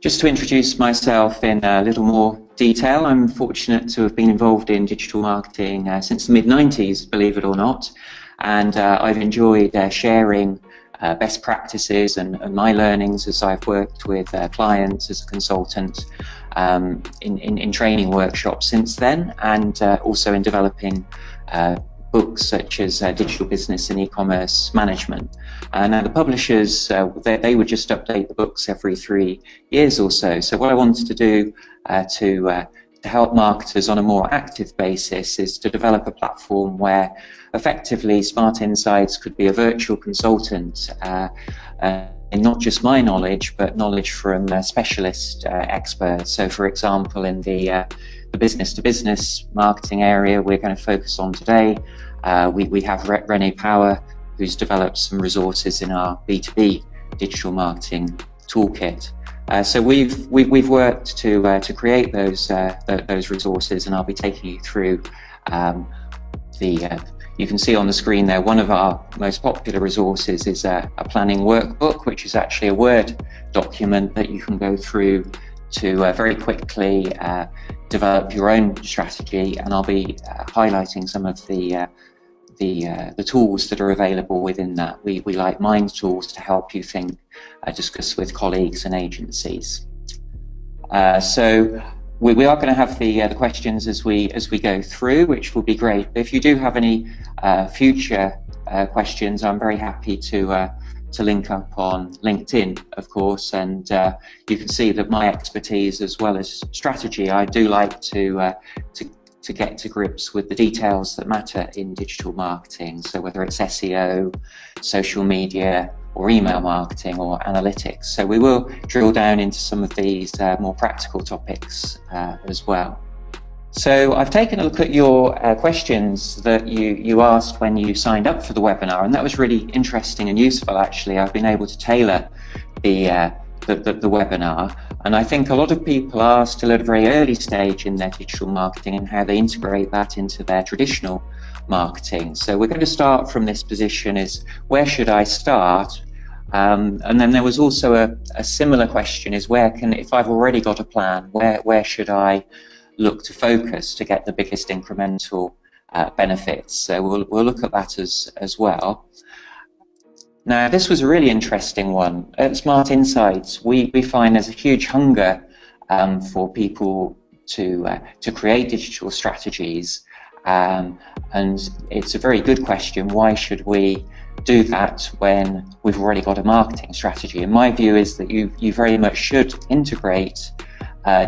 Just to introduce myself in a little more detail, I'm fortunate to have been involved in digital marketing since the mid-90s, believe it or not, and I've enjoyed sharing best practices and my learnings as I've worked with clients as a consultant in training workshops since then, and also in developing books such as Digital Business and E-commerce Management. Now the publishers, they would just update the books every 3 years or so. So what I wanted to do to help marketers on a more active basis is to develop a platform where effectively Smart Insights could be a virtual consultant in not just my knowledge, but knowledge from specialist experts. So for example, in the business-to-business marketing area we're going to focus on today, we have Renee Power, who's developed some resources in our B2B digital marketing toolkit. So we've worked to create those resources, and I'll be taking you through you can see on the screen there, one of our most popular resources is a planning workbook, which is actually a Word document that you can go through to very quickly develop your own strategy, and I'll be highlighting some of the tools that are available within that. We like mind tools to help you think, discuss with colleagues and agencies. So we are going to have the questions as we go through, which will be great. If you do have any future questions, I'm very happy to link up on LinkedIn, of course, and you can see that my expertise as well as strategy, I do like to get to grips with the details that matter in digital marketing. So whether it's SEO, social media, or email marketing, or analytics. So we will drill down into some of these more practical topics as well. So I've taken a look at your questions that you asked when you signed up for the webinar, and that was really interesting and useful. Actually, I've been able to tailor the webinar, and I think a lot of people are still at a very early stage in their digital marketing and how they integrate that into their traditional marketing. So we're going to start from this position: is where should I start? And then there was also a similar question: is if I've already got a plan, where should I look to focus to get the biggest incremental benefits? So we'll look at that as well. Now, this was a really interesting one. At Smart Insights, we find there's a huge hunger for people to create digital strategies, and it's a very good question. Why should we do that when we've already got a marketing strategy? And my view is that you very much should integrate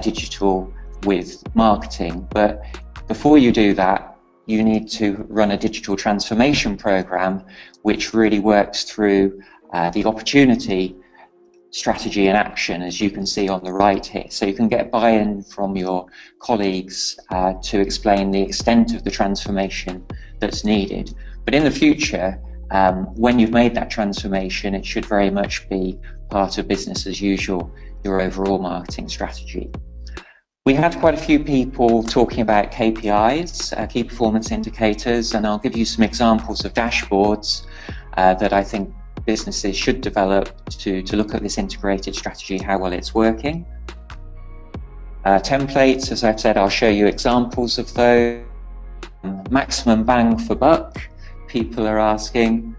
digital with marketing, but before you do that, you need to run a digital transformation program which really works through the opportunity, strategy and action, as you can see on the right here. So you can get buy-in from your colleagues to explain the extent of the transformation that's needed. But in the future, when you've made that transformation, it should very much be part of business as usual, your overall marketing strategy. We had quite a few people talking about KPIs, key performance indicators, and I'll give you some examples of dashboards that I think businesses should develop to look at this integrated strategy, how well it's working. Templates, as I've said, I'll show you examples of those. Maximum bang for buck, people are asking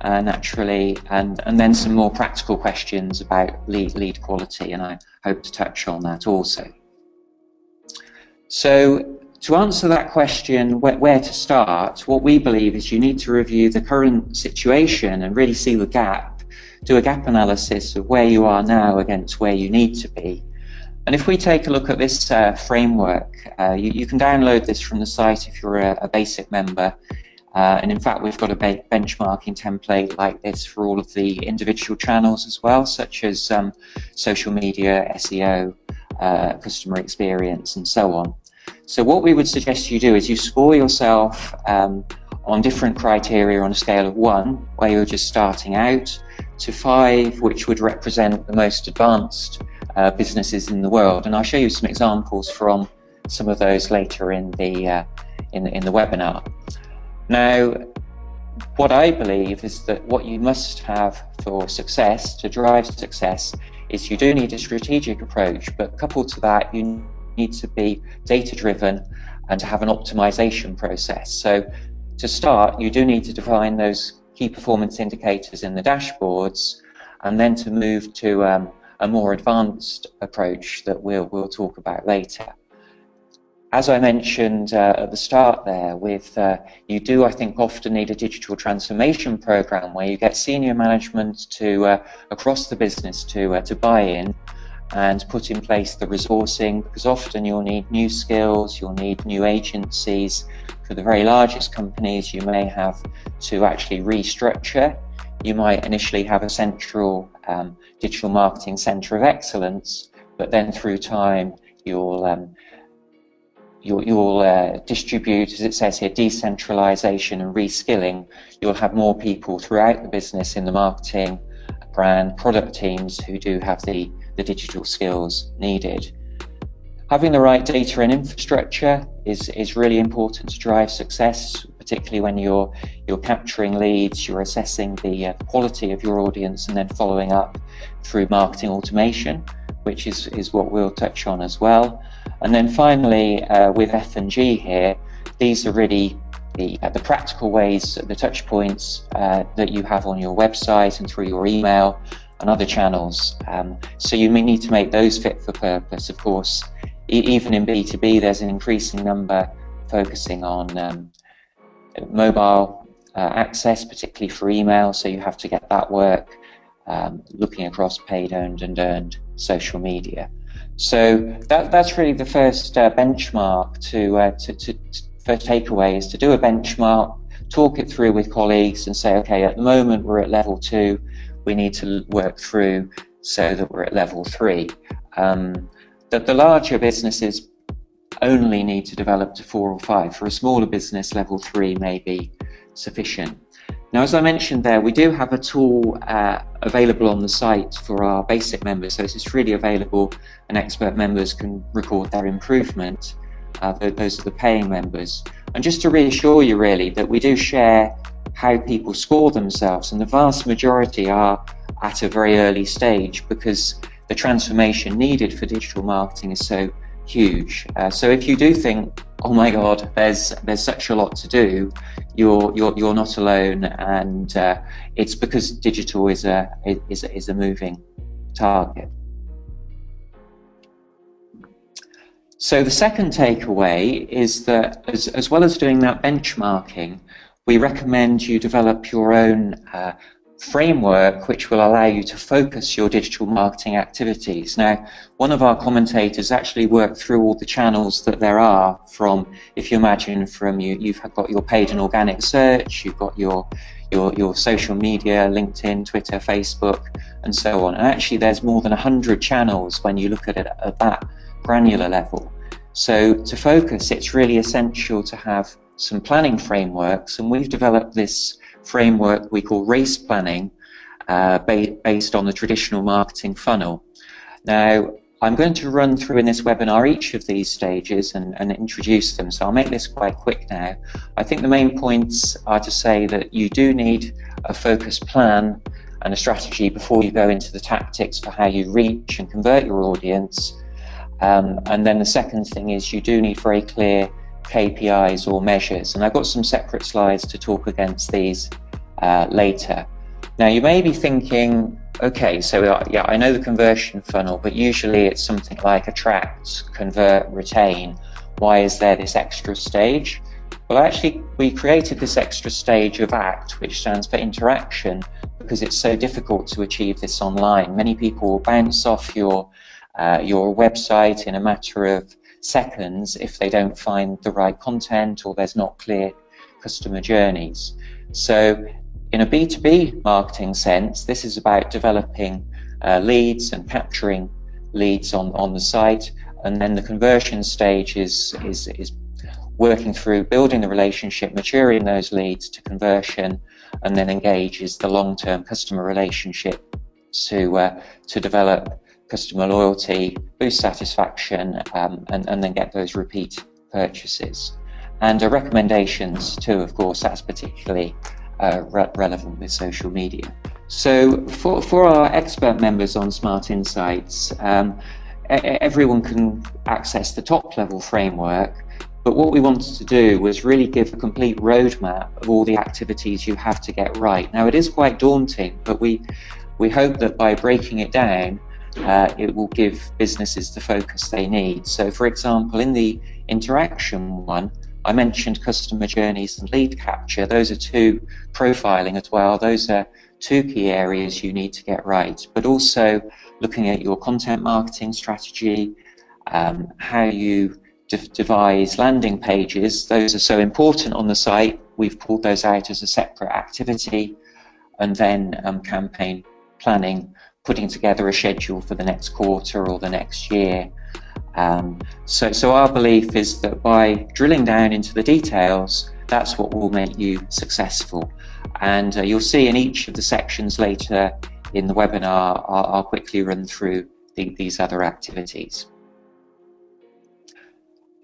naturally, and then some more practical questions about lead quality, and I hope to touch on that also. So to answer that question, where to start, what we believe is you need to review the current situation and really see the gap, do a gap analysis of where you are now against where you need to be. And if we take a look at this framework, you can download this from the site if you're a basic member. And in fact, we've got a benchmarking template like this for all of the individual channels as well, such as social media, SEO, customer experience, and so on. So what we would suggest you do is you score yourself on different criteria on a scale of 1, where you're just starting out, to 5, which would represent the most advanced businesses in the world. And I'll show you some examples from some of those later in the webinar. Now, what I believe is that what you must have for success, to drive success, is you do need a strategic approach, but coupled to that, you need to be data-driven and to have an optimization process. So to start, you do need to define those key performance indicators in the dashboards, and then to move to a more advanced approach that we'll talk about later. As I mentioned at the start there, you do, I think, often need a digital transformation program where you get senior management to across the business to buy in and put in place the resourcing, because often you'll need new skills, you'll need new agencies. For the very largest companies, you may have to actually restructure. You might initially have a central digital marketing center of excellence, but then through time you'll distribute, as it says here, decentralization and reskilling. You'll have more people throughout the business in the marketing, brand, product teams who do have the digital skills needed. Having the right data and infrastructure is really important to drive success, particularly when you're capturing leads, you're assessing the quality of your audience, and then following up through marketing automation, which is what we'll touch on as well. And then finally, with F&G here, these are really the practical ways, the touch points that you have on your website and through your email and other channels. So you may need to make those fit for purpose. Of course, even in B2B, there's an increasing number focusing on mobile access, particularly for email, so you have to get that work looking across paid, owned and earned social media. So that's really the first benchmark for takeaways, to do a benchmark, talk it through with colleagues and say, okay, at the moment we're at level 2, we need to work through so that we're at level 3. The larger businesses only need to develop to 4 or 5. For a smaller business, level 3 may be sufficient. Now, as I mentioned there, we do have a tool available on the site for our basic members, so it's freely available and expert members can record their improvement. Those are the paying members. And just to reassure you really that we do share how people score themselves, and the vast majority are at a very early stage because the transformation needed for digital marketing is so huge. So if you do think, oh my God, there's such a lot to do, you're not alone, and it's because digital is a moving target. So the second takeaway is that as well as doing that benchmarking, we recommend you develop your own framework which will allow you to focus your digital marketing activities. Now, one of our commentators actually worked through all the channels that there are, from, if you imagine, from you've got your paid and organic search, you've got your social media, LinkedIn, Twitter, Facebook, and so on. And actually there's more than 100 channels when you look at it at that granular level. So to focus, it's really essential to have some planning frameworks, and we've developed this framework we call race planning, based on the traditional marketing funnel. Now, I'm going to run through in this webinar each of these stages and introduce them, so I'll make this quite quick now. I think the main points are to say that you do need a focused plan and a strategy before you go into the tactics for how you reach and convert your audience. And then the second thing is you do need very clear KPIs or measures, and I've got some separate slides to talk against these later. Now, you may be thinking, okay, so yeah, I know the conversion funnel, but usually it's something like attract, convert, retain. Why is there this extra stage? Well, actually, we created this extra stage of ACT, which stands for interaction, because it's so difficult to achieve this online. Many people will bounce off your website in a matter of seconds if they don't find the right content or there's not clear customer journeys. So in a B2B marketing sense, this is about developing leads and capturing leads on the site, and then the conversion stage is working through building the relationship, maturing those leads to conversion, and then engage is the long-term customer relationship to develop customer loyalty, boost satisfaction, and then get those repeat purchases. And recommendations too, of course, that's particularly relevant with social media. So for our expert members on Smart Insights, everyone can access the top level framework, but what we wanted to do was really give a complete roadmap of all the activities you have to get right. Now, it is quite daunting, but we hope that by breaking it down, it will give businesses the focus they need. So for example, in the interaction one, I mentioned customer journeys and lead capture. Those are two, profiling as well. Those are two key areas you need to get right, but also looking at your content marketing strategy, how you devise landing pages. Those are so important on the site. We've pulled those out as a separate activity, and then campaign planning, putting together a schedule for the next quarter or the next year. So our belief is that by drilling down into the details, that's what will make you successful. And you'll see in each of the sections later in the webinar, I'll quickly run through these other activities.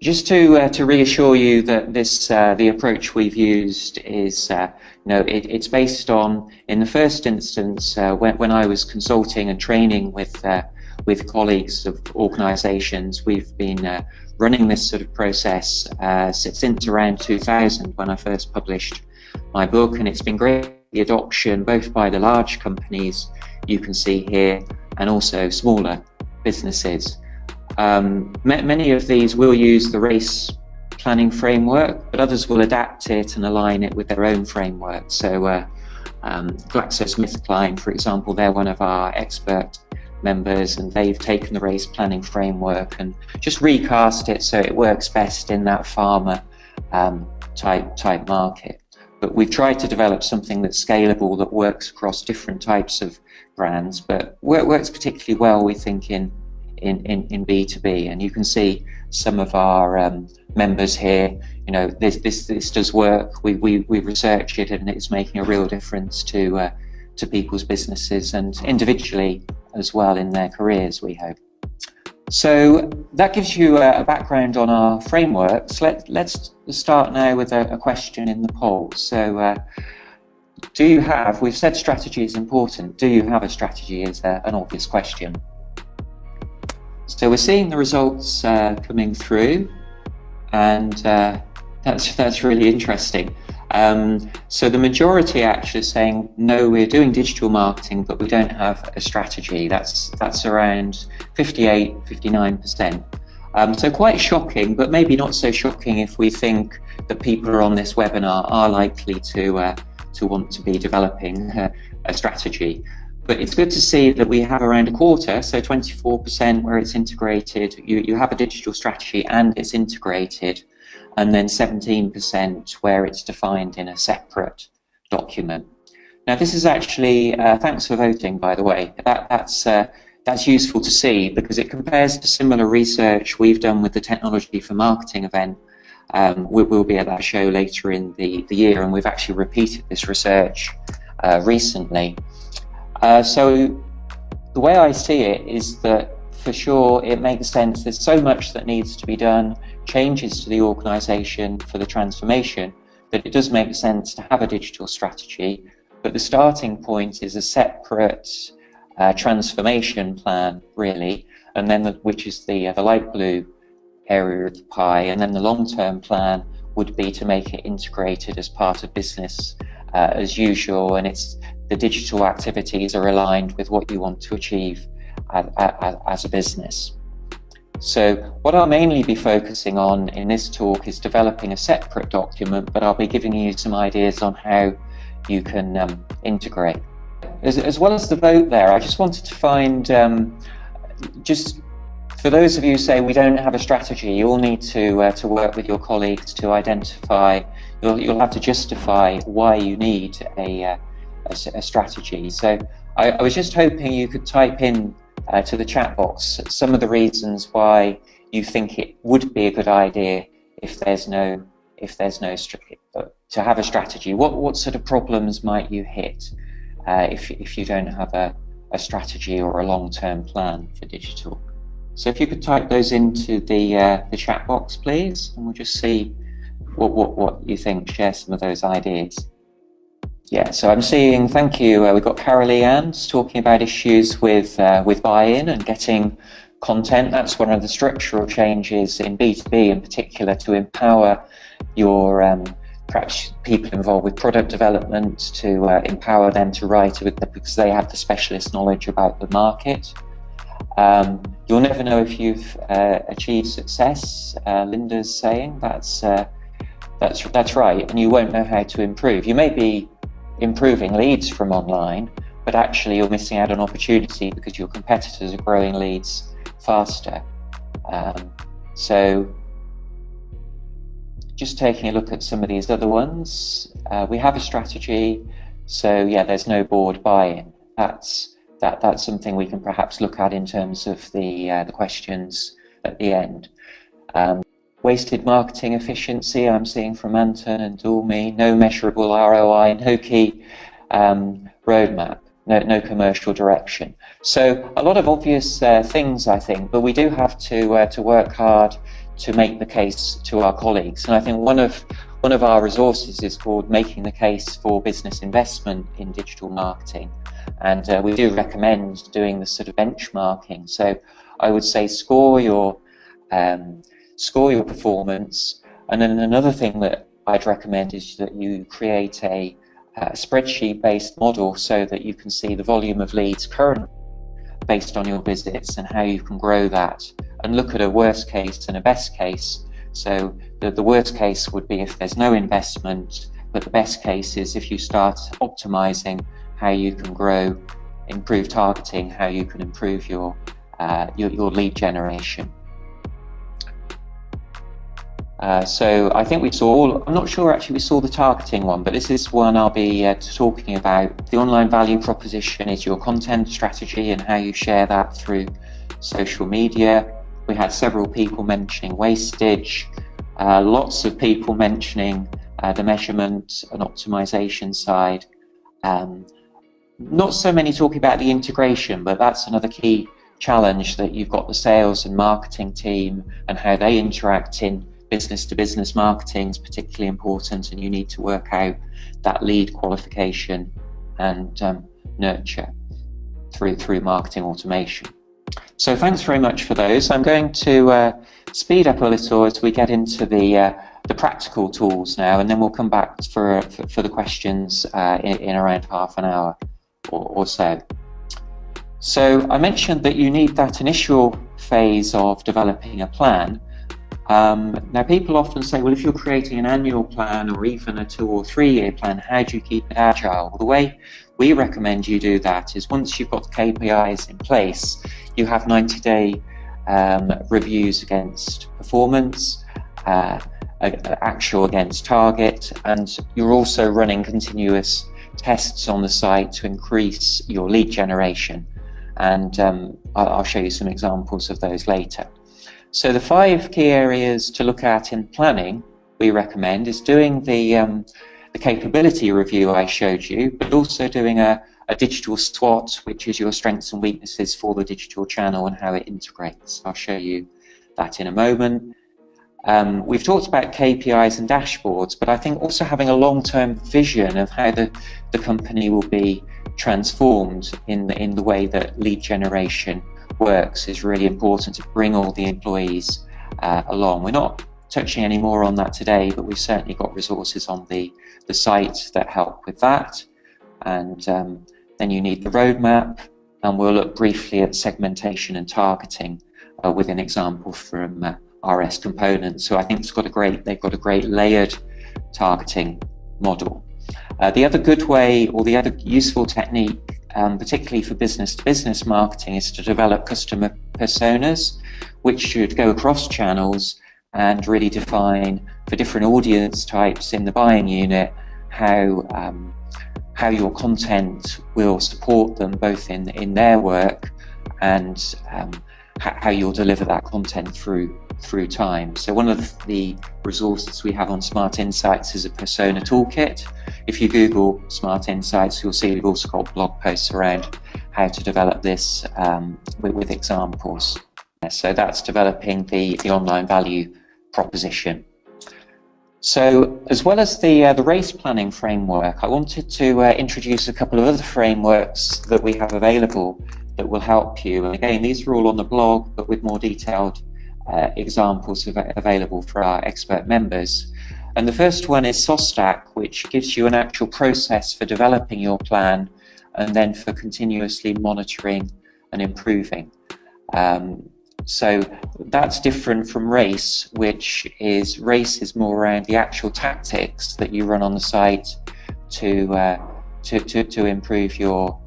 Just to reassure you that this the approach we've used is it's based on, in the first instance, when I was consulting and training with colleagues of organisations, we've been running this sort of process since around 2000 when I first published my book, and it's been great, the adoption both by the large companies you can see here and also smaller businesses. Many of these will use the race planning framework, but others will adapt it and align it with their own framework. So GlaxoSmithKline, for example, they're one of our expert members, and they've taken the race planning framework and just recast it so it works best in that pharma type market. But we've tried to develop something that's scalable, that works across different types of brands, but works particularly well, we think, in B2B. And you can see some of our members here. This does work. We researched it, and it's making a real difference to people's businesses and individually as well in their careers, we hope. So that gives you a background on our frameworks. Let's start now with a question in the poll. So do you have, we've said strategy is important, do you have a strategy is an obvious question. So we're seeing the results coming through, and that's really interesting. So the majority actually is saying, no, we're doing digital marketing, but we don't have a strategy. That's around 58–59%. So quite shocking, but maybe not so shocking if we think that people who are on this webinar are likely to want to be developing a strategy. But it's good to see that we have around a quarter, so 24% where it's integrated. You have a digital strategy and it's integrated, and then 17% where it's defined in a separate document. Now, this is actually, thanks for voting, by the way. That's useful to see because it compares to similar research we've done with the Technology for Marketing event. We'll be at that show later in the year, and we've actually repeated this research recently. So the way I see it is that for sure it makes sense. There's so much that needs to be done, changes to the organisation for the transformation, that it does make sense to have a digital strategy. But the starting point is a separate transformation plan, really, and then which is the light blue area of the pie, and then the long-term plan would be to make it integrated as part of business as usual, and the digital activities are aligned with what you want to achieve as a business. So what I'll mainly be focusing on in this talk is developing a separate document, but I'll be giving you some ideas on how you can integrate. As well as the vote there, I just wanted to find, just for those of you who say we don't have a strategy, you'll need to work with your colleagues to identify, you'll have to justify why you need a strategy. So I was just hoping you could type in to the chat box some of the reasons why you think it would be a good idea if there's no to have a strategy. What sort of problems might you hit if you don't have a strategy or a long-term plan for digital? So if you could type those into the chat box, please, and we'll just see what you think. Share some of those ideas. Yeah, so I'm seeing, thank you, we've got Carolee Ann's talking about issues with buy-in and getting content. That's one of the structural changes in B2B in particular, to empower your perhaps people involved with product development, to empower them to write with because they have the specialist knowledge about the market. You'll never know if you've achieved success, Linda's saying. That's right, and you won't know how to improve. You may be improving leads from online, but actually you're missing out on opportunity because your competitors are growing leads faster. So just taking a look at some of these other ones, we have a strategy. So yeah, there's no board buy-in. That's something we can perhaps look at in terms of the questions at the end. Wasted marketing efficiency, I'm seeing from Anton and Dulmi, no measurable ROI, no key roadmap, no commercial direction. So a lot of obvious things, I think, but we do have to work hard to make the case to our colleagues. And I think one of our resources is called Making the Case for Business Investment in Digital Marketing. And we do recommend doing the sort of benchmarking. So I would say score your performance, and then another thing that I'd recommend is that you create a spreadsheet-based model so that you can see the volume of leads currently based on your visits and how you can grow that, and look at a worst case and a best case. So the worst case would be if there's no investment, but the best case is if you start optimizing how you can grow, improve targeting, how you can improve your lead generation. So I think we saw, I'm not sure actually we saw the targeting one, but this is one I'll be talking about. The online value proposition is your content strategy and how you share that through social media. We had several people mentioning wastage, lots of people mentioning the measurement and optimization side. Not so many talking about the integration, but that's another key challenge, that you've got the sales and marketing team and how they interact in business-to-business marketing is particularly important, and you need to work out that lead qualification and nurture through marketing automation. So thanks very much for those. I'm going to speed up a little as we get into the practical tools now, and then we'll come back for the questions in around half an hour or so. So I mentioned that you need that initial phase of developing a plan. Now people often say, well, if you're creating an annual plan or even a 2 or 3 year plan, how do you keep it agile? Well, the way we recommend you do that is once you've got the KPIs in place, you have 90-day reviews against performance, actual against target, and you're also running continuous tests on the site to increase your lead generation. And I'll show you some examples of those later. So the 5 key areas to look at in planning we recommend is doing the capability review I showed you, but also doing a digital SWOT, which is your strengths and weaknesses for the digital channel and how it integrates. I'll show you that in a moment. We've talked about KPIs and dashboards, but I think also having a long-term vision of how the company will be transformed in the way that lead generation works is really important, to bring all the employees along. We're not touching any more on that today, but we've certainly got resources on the site that help with that. And then you need the roadmap, and we'll look briefly at segmentation and targeting with an example from RS Components. So I think they've got a great layered targeting model. The other good way, or the other useful technique, particularly for business-to-business marketing, is to develop customer personas, which should go across channels and really define for different audience types in the buying unit how your content will support them both in their work and how you'll deliver that content through time. So one of the resources we have on Smart Insights is a persona toolkit. If you Google Smart Insights, you'll see we've also got blog posts around how to develop this with examples. So that's developing the online value proposition. So, as well as the race planning framework, I wanted to introduce a couple of other frameworks that we have available that will help you. And again, these are all on the blog, but with more detailed examples available for our expert members. And the first one is SOSTAC, which gives you an actual process for developing your plan and then for continuously monitoring and improving. So that's different from race, which is more around the actual tactics that you run on the site to improve your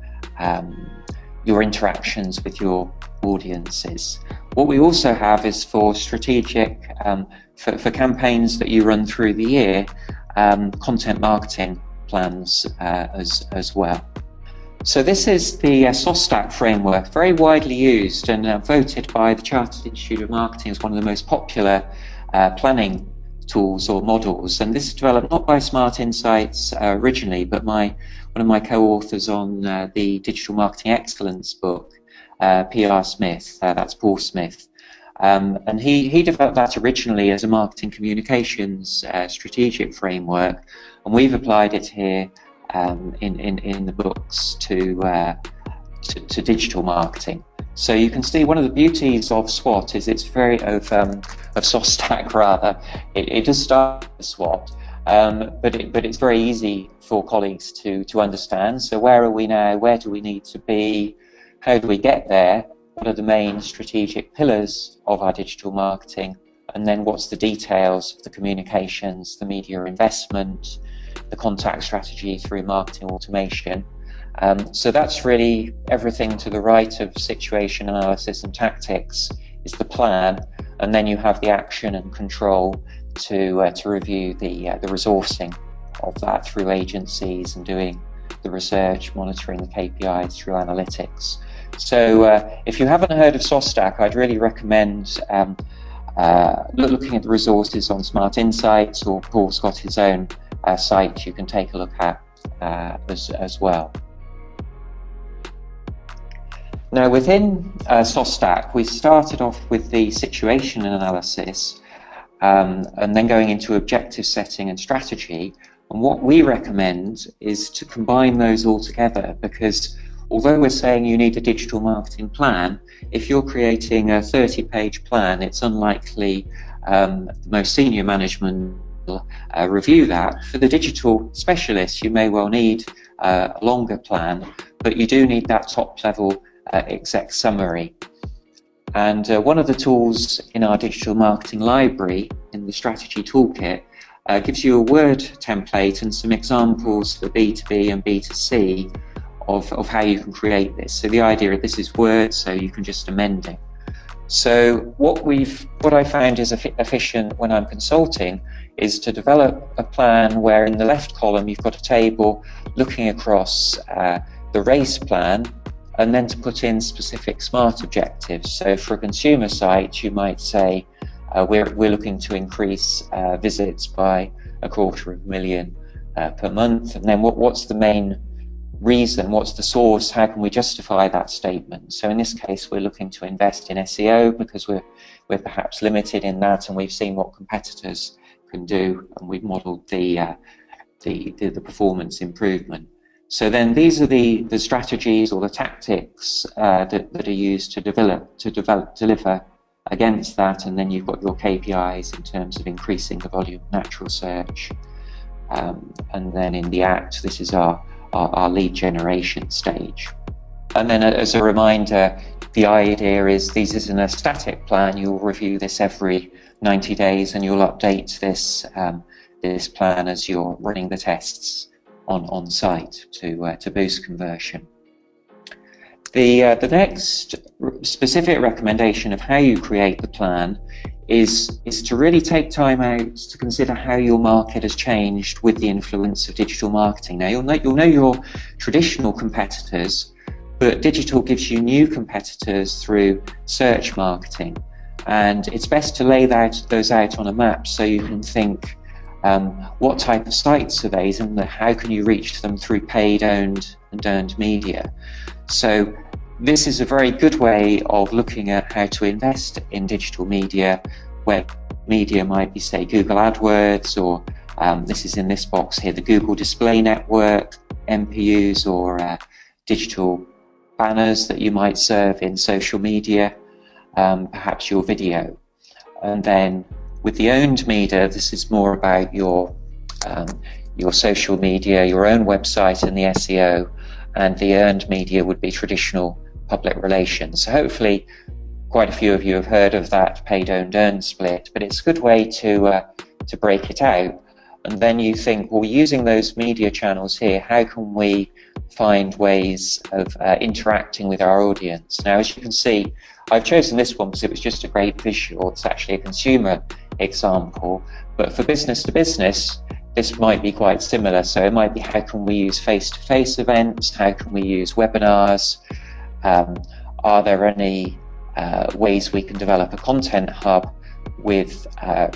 interactions with your audiences. What we also have is for strategic, for campaigns that you run through the year, content marketing plans as well. So this is the SOSTAC framework, very widely used and voted by the Chartered Institute of Marketing as one of the most popular planning tools or models. And this is developed not by Smart Insights originally, but one of my co-authors on the Digital Marketing Excellence book, PR Smith, that's Paul Smith. And he developed that originally as a marketing communications strategic framework, and we've applied it here in the books to digital marketing. So you can see one of the beauties of SWOT is it's very of SOSTAC rather. It does start with SWOT, but it's very easy for colleagues to understand. So where are we now? Where do we need to be? How do we get there? What are the main strategic pillars of our digital marketing? And then what's the details of the communications, the media investment, the contact strategy through marketing automation. So that's really everything to the right of situation analysis and tactics is the plan, and then you have the action and control to review the resourcing of that through agencies and doing the research, monitoring the KPIs through analytics. So if you haven't heard of SOSTAC, I'd really recommend looking at the resources on Smart Insights, or Paul's got his own site you can take a look at as well. Now within SOSTAC, we started off with the situation analysis and then going into objective setting and strategy. And what we recommend is to combine those all together, because although we're saying you need a digital marketing plan, if you're creating a 30-page plan, it's unlikely the most senior management review that. For the digital specialist, you may well need a longer plan, but you do need that top level exec summary. And one of the tools in our digital marketing library in the strategy toolkit gives you a Word template and some examples for B2B and B2C of how you can create this. So the idea of this is Word, so you can just amend it. So what I found is efficient when I'm consulting is to develop a plan where in the left column you've got a table looking across the race plan, and then to put in specific SMART objectives. So for a consumer site, you might say we're looking to increase visits by 250,000 per month, and then what's the main reason, what's the source, how can we justify that statement? So in this case we're looking to invest in SEO because we're perhaps limited in that, and we've seen what competitors can do, and we've modelled the performance improvement. So then these are the strategies or the tactics that are used to deliver against that, and then you've got your KPIs in terms of increasing the volume of natural search, and then in the act, this is our lead generation stage. And then as a reminder, the idea is this isn't a static plan. You'll review this every 90 days and you'll update this this plan as you're running the tests on site to boost conversion. The next specific recommendation of how you create the plan is to really take time out to consider how your market has changed with the influence of digital marketing. Now you'll know your traditional competitors, but digital gives you new competitors through search marketing, and it's best to lay those out on a map so you can think what type of sites are these, and how can you reach them through paid, owned and earned media. So this is a very good way of looking at how to invest in digital media, where media might be, say, Google AdWords, or this is in this box here, the Google Display Network, MPUs, or digital banners that you might serve in social media, perhaps your video. And then with the owned media, this is more about your social media, your own website and the SEO, and the earned media would be traditional public relations. So hopefully quite a few of you have heard of that paid, owned, earned split, but it's a good way to break it out. And then you think, well, using those media channels here, how can we find ways of interacting with our audience? Now, as you can see, I've chosen this one because it was just a great visual. It's actually a consumer example, but for business to business, this might be quite similar. So it might be, how can we use face-to-face events? How can we use webinars? Are there any ways we can develop a content hub with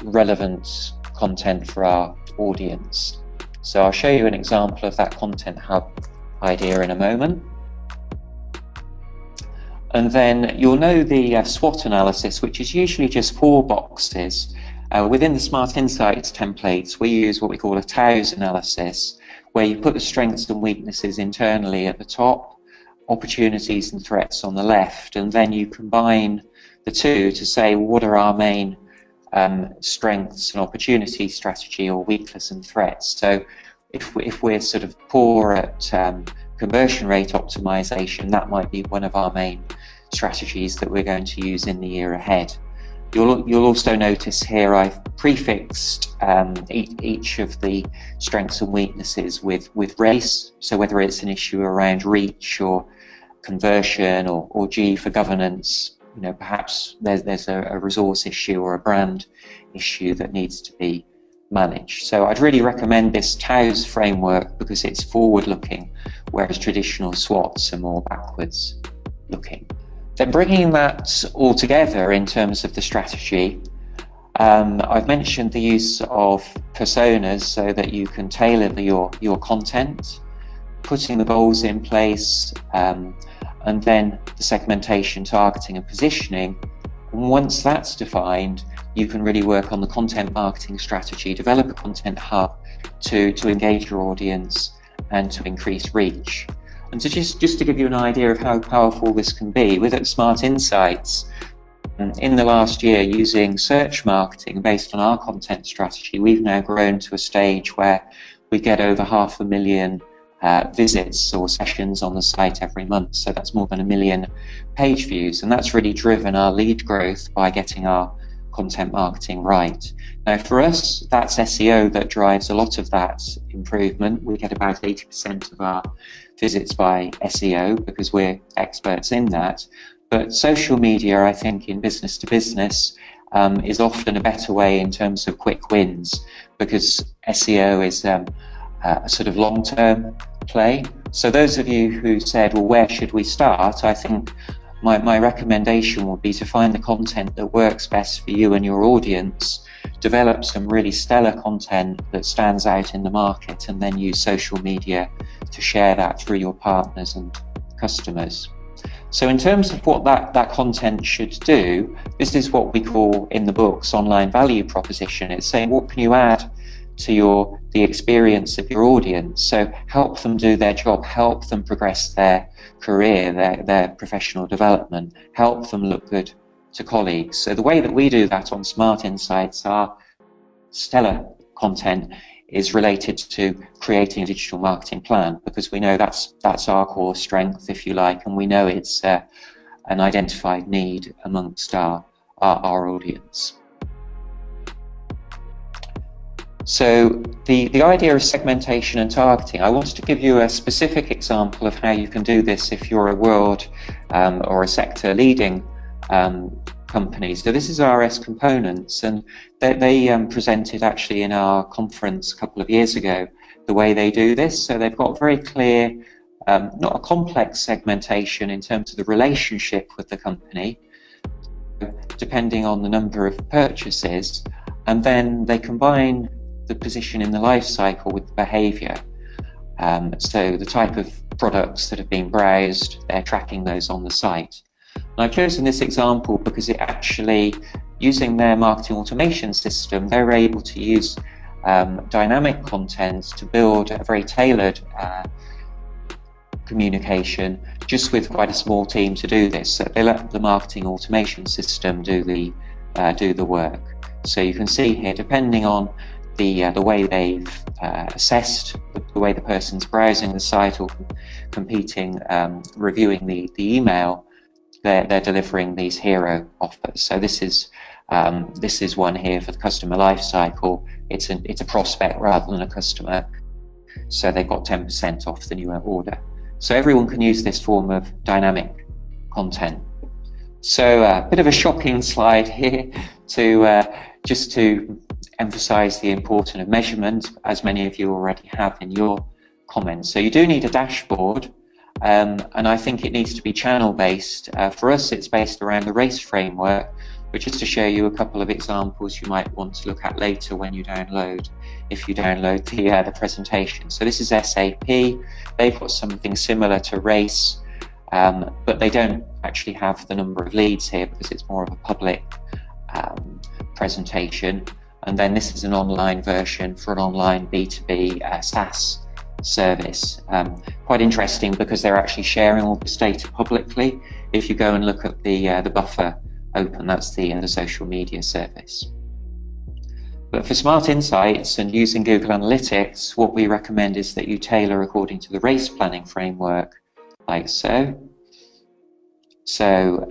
relevant content for our audience? So I'll show you an example of that content hub idea in a moment. And then you'll know the SWOT analysis, which is usually just 4 boxes. Within the Smart Insights templates, we use what we call a TOWS analysis, where you put the strengths and weaknesses internally at the top, opportunities and threats on the left, and then you combine the two to say, well, what are our main strengths and opportunity strategy, or weakness and threats. So if we're sort of poor at conversion rate optimization, that might be one of our main strategies that we're going to use in the year ahead. You'll also notice here I've prefixed each of the strengths and weaknesses with race, so whether it's an issue around reach or conversion, or G for governance, you know, perhaps there's a resource issue or a brand issue that needs to be managed. So I'd really recommend this TOWS framework because it's forward-looking, whereas traditional SWOTs are more backwards-looking. Then bringing that all together in terms of the strategy, I've mentioned the use of personas so that you can tailor your content, putting the goals in place, and then the segmentation, targeting and positioning. And once that's defined, you can really work on the content marketing strategy, develop a content hub to engage your audience and to increase reach. And so just to give you an idea of how powerful this can be, with Smart Insights, in the last year, using search marketing based on our content strategy, we've now grown to a stage where we get over 500,000 visits or sessions on the site every month. So that's more than 1 million page views, and that's really driven our lead growth by getting our content marketing right. Now for us, that's SEO that drives a lot of that improvement. We get about 80% of our visits by SEO because we're experts in that. But social media, I think, in business to business is often a better way in terms of quick wins, because SEO is a sort of long-term play. So those of you who said, well, where should we start? I think my recommendation would be to find the content that works best for you and your audience, develop some really stellar content that stands out in the market, and then use social media to share that through your partners and customers. So in terms of what that content should do, this is what we call in the books online value proposition. It's saying, what can you add to the experience of your audience? So help them do their job, help them progress their career, their professional development, help them look good to colleagues. So the way that we do that on Smart Insights, our stellar content is related to creating a digital marketing plan, because we know that's our core strength, if you like, and we know it's an identified need amongst our audience. So the idea of segmentation and targeting, I wanted to give you a specific example of how you can do this if you're a world or a sector leading company. So this is RS Components, and they presented actually in our conference a couple of years ago the way they do this. So they've got very clear, not a complex segmentation in terms of the relationship with the company, depending on the number of purchases, and then they combine the position in the life cycle with the behavior. So the type of products that have been browsed, they're tracking those on the site. And I've chosen this example because it actually using their marketing automation system, they're able to use dynamic content to build a very tailored communication just with quite a small team to do this. So they let the marketing automation system do the work. So you can see here, depending on the way they've assessed the way the person's browsing the site or competing, reviewing the email, they're delivering these hero offers. So this is one here for the customer life cycle. It's a prospect rather than a customer. So they've got 10% off the new order. So everyone can use this form of dynamic content. So a bit of a shocking slide here to just to emphasize the importance of measurement, as many of you already have in your comments. So you do need a dashboard, and I think it needs to be channel based. For us, it's based around the RACE framework, which is to show you a couple of examples you might want to look at later when you download, if you download the presentation. So this is SAP. They've got something similar to RACE, but they don't actually have the number of leads here because it's more of a public presentation. And then this is an online version for an online B2B SaaS service. Quite interesting because they're actually sharing all this data publicly. If you go and look at the buffer open, that's the social media service. But for smart insights and using Google Analytics, what we recommend is that you tailor according to the RACE planning framework, like so. So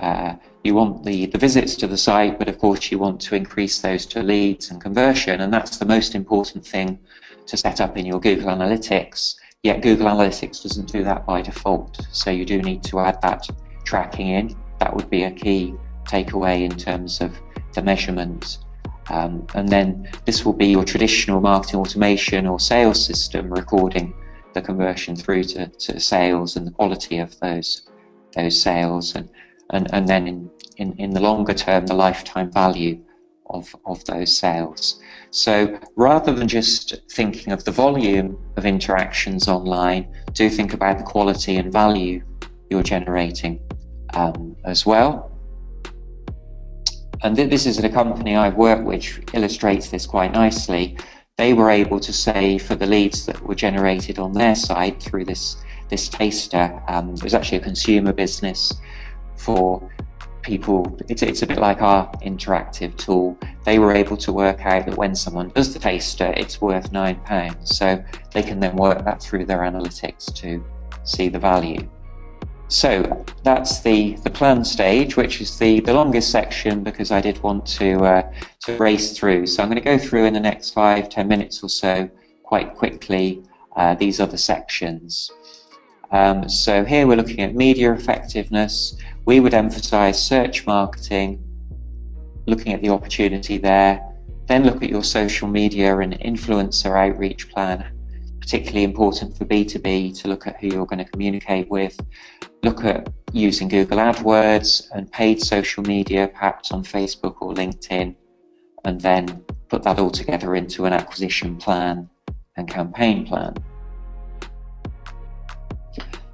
you want the visits to the site, but of course you want to increase those to leads and conversion, and that's the most important thing to set up in your Google Analytics. Yet Google Analytics doesn't do that by default, so you do need to add that tracking in. That would be a key takeaway in terms of the measurement. And then this will be your traditional marketing automation or sales system recording the conversion through to sales and the quality of those sales, and then in the longer term, the lifetime value of those sales. So rather than just thinking of the volume of interactions online, do think about the quality and value you're generating as well. And this is a company I've worked with which illustrates this quite nicely. They were able to say for the leads that were generated on their site through this taster, it was actually a consumer business for people. It's a bit like our interactive tool. They were able to work out that when someone does the taster, it's worth £9. So they can then work that through their analytics to see the value. So that's the plan stage, which is the longest section because I did want to race through. So I'm going to go through in the next 5-10 minutes or so quite quickly these other sections. So here we're looking at media effectiveness. We would emphasize search marketing, looking at the opportunity there, then look at your social media and influencer outreach plan, particularly important for B2B to look at who you're going to communicate with, look at using Google AdWords and paid social media, perhaps on Facebook or LinkedIn, and then put that all together into an acquisition plan and campaign plan.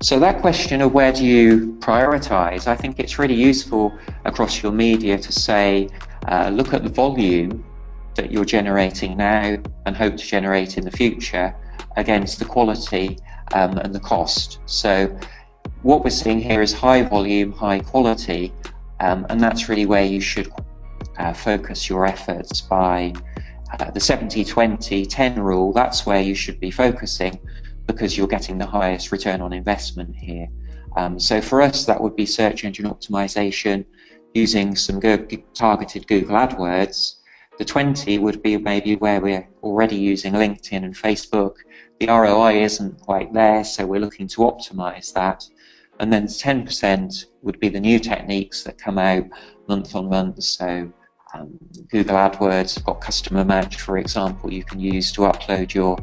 So that question of where do you prioritize, I think it's really useful across your media to say, look at the volume that you're generating now and hope to generate in the future against the quality and the cost. So what we're seeing here is high volume, high quality, and that's really where you should focus your efforts by the 70-20-10 rule. That's where you should be focusing because you're getting the highest return on investment here. So for us, that would be search engine optimization using some targeted Google AdWords. The 20 would be maybe where we're already using LinkedIn and Facebook. The ROI isn't quite there, so we're looking to optimize that. And then 10% would be the new techniques that come out month on month. So Google AdWords have got Customer Match, for example, you can use to upload your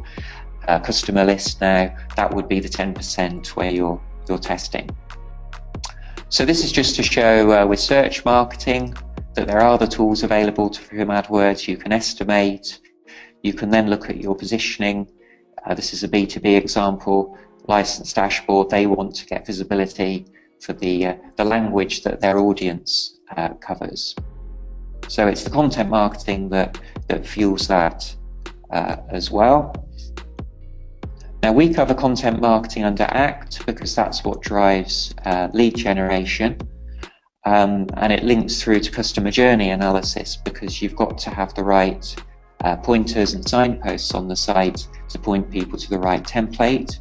customer list now. That would be the 10% where you're testing. So this is just to show with search marketing that there are the tools available from AdWords. You can estimate, you can then look at your positioning. This is a B2B example, license dashboard. They want to get visibility for the language that their audience covers. So it's the content marketing that fuels that as well. Now we cover content marketing under ACT because that's what drives lead generation, and it links through to customer journey analysis because you've got to have the right pointers and signposts on the site to point people to the right template.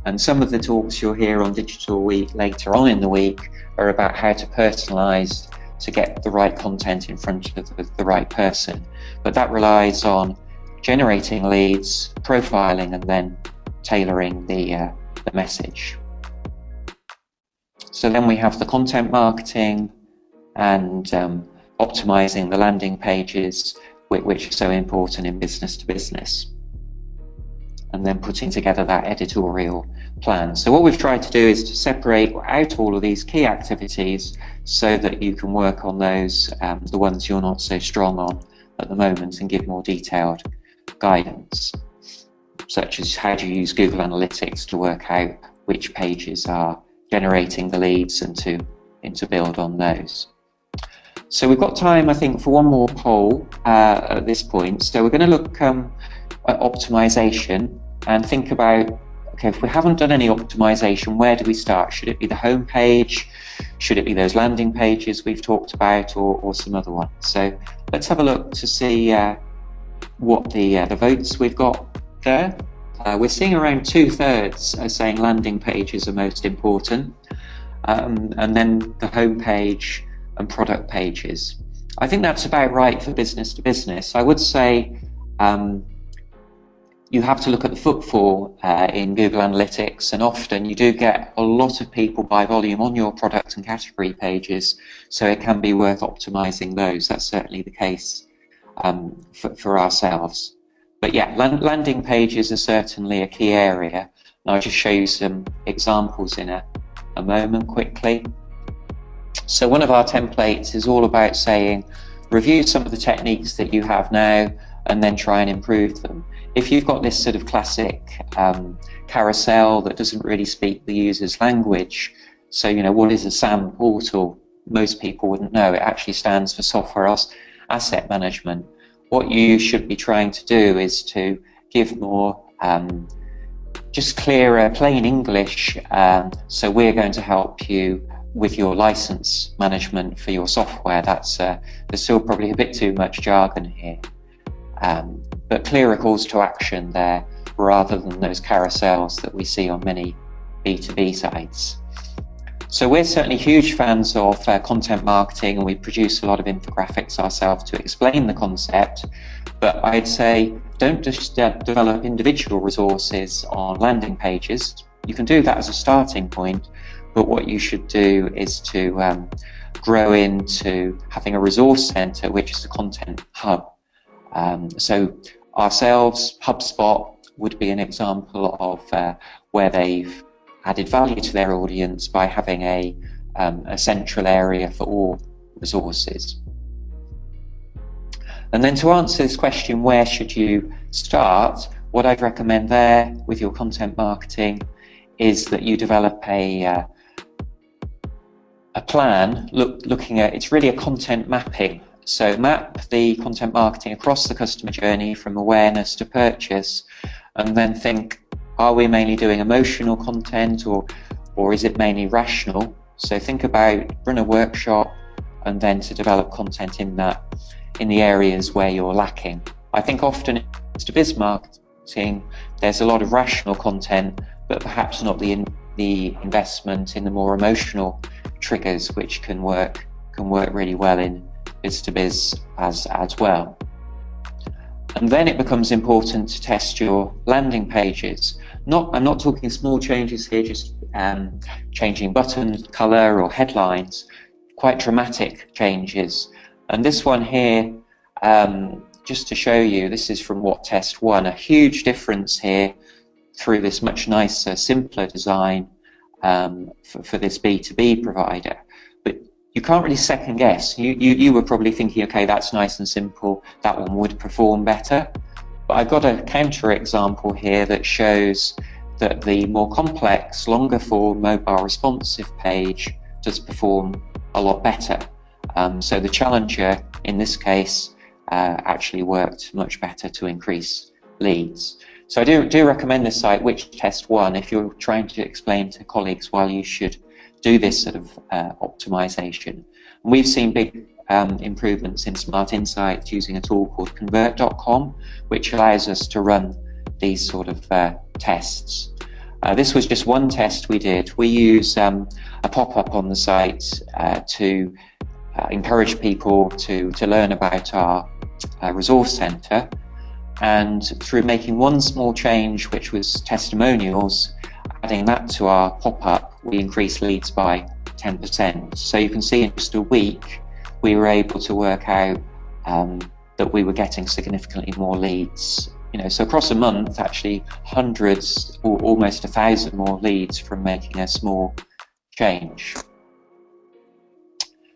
And some of the talks you'll hear on Digital Week later on in the week are about how to personalize to get the right content in front of the right person. But that relies on generating leads, profiling, and then tailoring the message. So then we have the content marketing and optimizing the landing pages, which are so important in business to business, and then putting together that editorial plan. So what we've tried to do is to separate out all of these key activities so that you can work on those, the ones you're not so strong on at the moment, and give more detailed guidance, such as how do you use Google Analytics to work out which pages are generating the leads and to build on those. So we've got time, I think, for one more poll at this point. So we're going to look at optimization and think about, okay, if we haven't done any optimization, where do we start? Should it be the home page? Should it be those landing pages we've talked about, or some other ones? So let's have a look to see what the votes we've got there. We're seeing around 2/3 are saying landing pages are most important, and then the home page and product pages. I think that's about right for business to business. I would say you have to look at the footfall in Google Analytics, and often you do get a lot of people by volume on your product and category pages, so it can be worth optimizing those. That's certainly the case for ourselves. But yeah, landing pages are certainly a key area. And I'll just show you some examples in a moment quickly. So one of our templates is all about saying, review some of the techniques that you have now and then try and improve them. If you've got this sort of classic carousel that doesn't really speak the user's language, so what is a SAM portal? Most people wouldn't know. It actually stands for Software Asset Management. What you should be trying to do is to give more just clearer, plain English. So we're going to help you with your license management for your software. That's there's still probably a bit too much jargon here, but clearer calls to action there rather than those carousels that we see on many B2B sites. So we're certainly huge fans of content marketing, and we produce a lot of infographics ourselves to explain the concept. But I'd say don't just develop individual resources on landing pages. You can do that as a starting point, but what you should do is to grow into having a resource center, which is a content hub. So ourselves, HubSpot would be an example of where they've added value to their audience by having a central area for all resources. And then to answer this question, where should you start? What I'd recommend there with your content marketing is that you develop a plan looking at, it's really a content mapping. So map the content marketing across the customer journey from awareness to purchase, and then think, are we mainly doing emotional content or is it mainly rational? So think about, run a workshop, and then to develop content in the areas where you're lacking. I think often in biz marketing, there's a lot of rational content, but perhaps not the investment in the more emotional triggers, which can work really well in biz to biz as well. And then it becomes important to test your landing pages. I'm not talking small changes here, just changing button color or headlines, quite dramatic changes. And this one here, just to show you, this is from What Test 1, a huge difference here through this much nicer, simpler design for this B2B provider. But you can't really second guess. You were probably thinking, okay, that's nice and simple, that one would perform better. But I've got a counter example here that shows that the more complex, longer form, mobile responsive page does perform a lot better. So the challenger, in this case, actually worked much better to increase leads. So I do recommend this site, Which Test One, if you're trying to explain to colleagues why you should do this sort of optimization. And we've seen big improvements in Smart Insights using a tool called convert.com, which allows us to run these sort of tests. This was just one test we did. We use a pop-up on the site to encourage people to learn about our resource centre, and through making one small change, which was testimonials, adding that to our pop-up, we increased leads by 10%. So you can see in just a week we were able to work out that we were getting significantly more leads. So across a month, actually hundreds or almost 1,000 more leads from making a small change.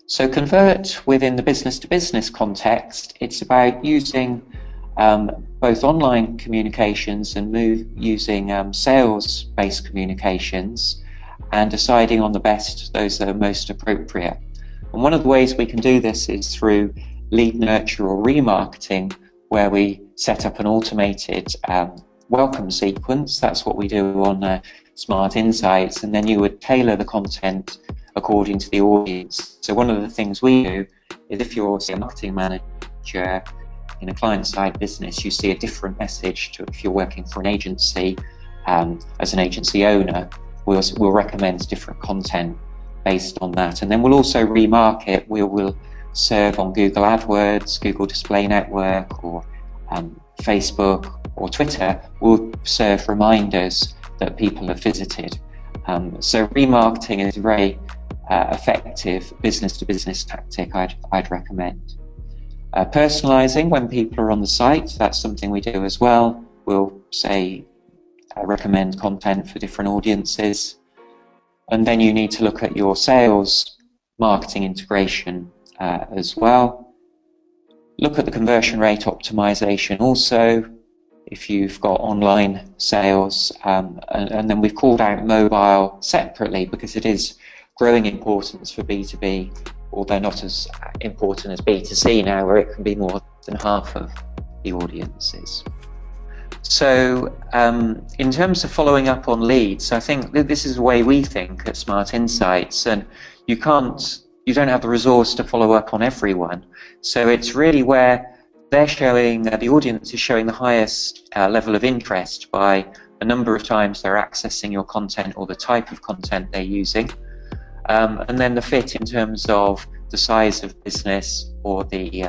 So Convert within the business-to-business context, it's about using both online communications and using sales-based communications and deciding on those that are most appropriate. And one of the ways we can do this is through lead nurture or remarketing, where we set up an automated welcome sequence. That's what we do on Smart Insights, and then you would tailor the content according to the audience. So one of the things we do is, if you're a marketing manager in a client-side business, you see a different message to if you're working for an agency. As an agency owner, we'll recommend different content based on that. And then we'll also remarket. We'll serve on Google AdWords, Google Display Network, or Facebook or Twitter. We'll serve reminders that people have visited. So remarketing is a very effective business-to-business tactic I'd recommend. Personalizing when people are on the site, that's something we do as well. We'll say recommend content for different audiences. And then you need to look at your sales marketing integration as well. Look at the conversion rate optimization also, if you've got online sales. And then we've called out mobile separately because it is growing importance for B2B, although not as important as B2C now, where it can be more than half of the audiences. So in terms of following up on leads, I think this is the way we think at Smart Insights, and you don't have the resource to follow up on everyone. So it's really where they're showing, the audience is showing the highest level of interest by a number of times they're accessing your content or the type of content they're using. And then the fit in terms of the size of business or the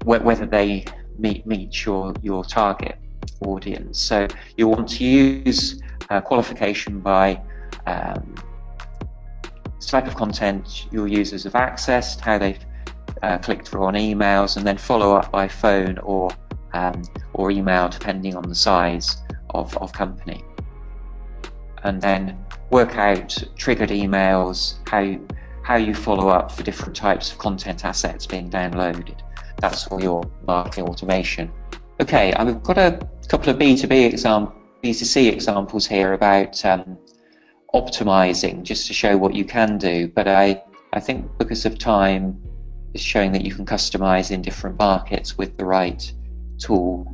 whether they meet your target audience. So you want to use qualification by type of content your users have accessed, how they've clicked through on emails, and then follow up by phone or email, depending on the size of company. And then work out triggered emails, how you follow up for different types of content assets being downloaded. That's all your marketing automation. Okay, I've got a couple of B2C examples here about optimizing, just to show what you can do. But I think because of time, it's showing that you can customize in different markets with the right tool.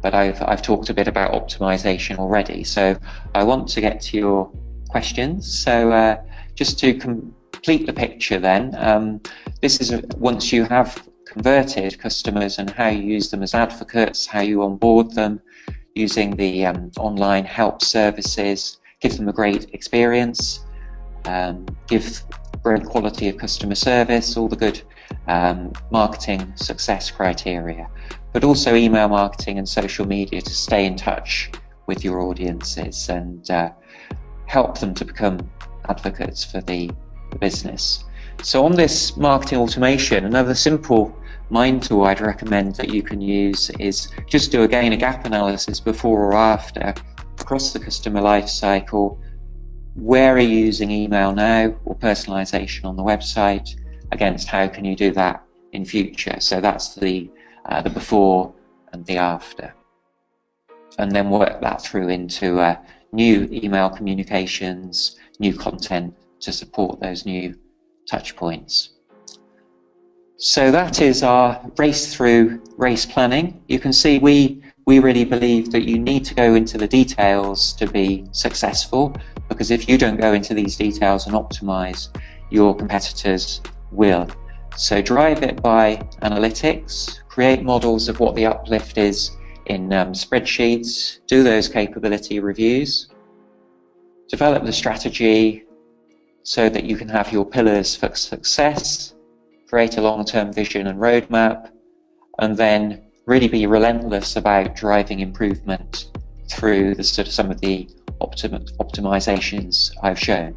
But I've talked a bit about optimization already, so I want to get to your questions. So just to complete the picture then, this is once you have converted customers and how you use them as advocates, how you onboard them using the online help services, give them a great experience, give great quality of customer service, all the good marketing success criteria, but also email marketing and social media to stay in touch with your audiences and help them to become advocates for the business. So on this marketing automation, another simple mind tool I'd recommend that you can use is just do again a gap analysis before or after across the customer life cycle. Where are you using email now or personalization on the website against how can you do that in future? So that's the before and the after. And then work that through into new email communications, new content to support those new touch points. So that is our race through race planning. You can see we really believe that you need to go into the details to be successful, because if you don't go into these details and optimize, your competitors will. So drive it by analytics, create models of what the uplift is in spreadsheets, do those capability reviews, develop the strategy so that you can have your pillars for success, create a long-term vision and roadmap, and then really be relentless about driving improvement through the some of the optimizations I've shown.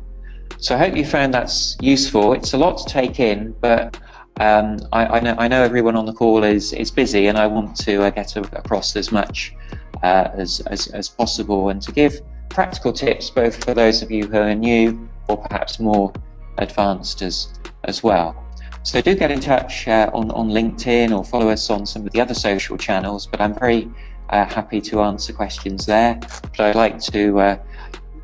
So I hope you found that's useful. It's a lot to take in, but I know everyone on the call is busy, and I want to get across as much as possible, and to give practical tips both for those of you who are new or perhaps more advanced as well. So do get in touch on LinkedIn or follow us on some of the other social channels, but I'm very happy to answer questions there. But I'd like to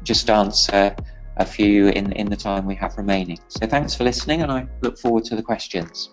just answer a few in the time we have remaining. So thanks for listening, and I look forward to the questions.